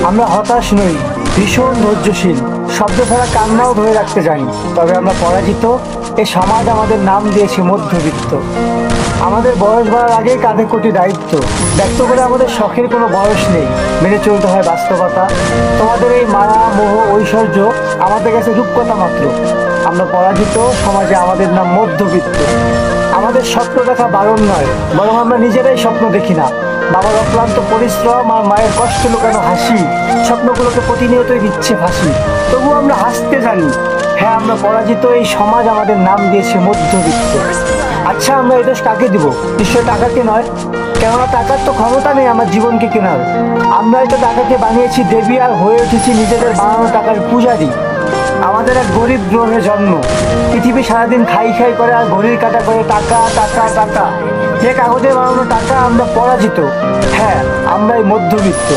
আমরা হতাশ নই, ভীষণ ধৈর্যশীল, শব্দ ছাড়া কান্নাও ধরে রাখতে জানি। তবে আমরা পরাজিত। এ সমাজ আমাদের নাম দিয়েছে মধ্যবিত্ত। আমাদের বয়স বাড়ার আগেই কাঁধে কোটি দায়িত্ব। ব্যক্ত করে আমাদের শখের কোনো বয়স নেই, মেনে চলতে হয় বাস্তবতা। তোমাদের এই মায়া মোহ ঐশ্বর্য আমাদের কাছে রূপকথা মাত্র। আমরা পরাজিত, সমাজে আমাদের নাম মধ্যবিত্ত। আমাদের স্বপ্ন দেখা বারণ নয়, বরং আমরা নিজেরাই স্বপ্ন দেখি না। বাবার অক্লান্ত পরিশ্রম আর মায়ের কষ্ট লুকানো হাসি স্বপ্নগুলোকে প্রতিনিয়তই দিচ্ছে ফাঁসি। তবু আমরা হাসতে জানি। হ্যাঁ, আমরা পরাজিত, এই সমাজ আমাদের নাম দিয়েছে মধ্যবিত্ত। আচ্ছা, আমরা এই দোষ কাকে দিব? নিশ্চয় টাকাকে নয়, কেননা টাকার তো ক্ষমতা নেই আমার জীবনকে কেনার। আমরাই তো টাকাকে বানিয়েছি দেবী আর হয়ে উঠেছি নিজেদের বানানো টাকার পূজারী। আমাদের এক গরিব গ্রহে জন্ম, পৃথিবী সারাদিন খাই খাই করে আর ঘড়ির কাটা করে টাকা টাকা টাকা। যে কাগজে বানানো টাকা, আমরা পরাজিত। হ্যাঁ, আমরাই মধ্যবিত্ত।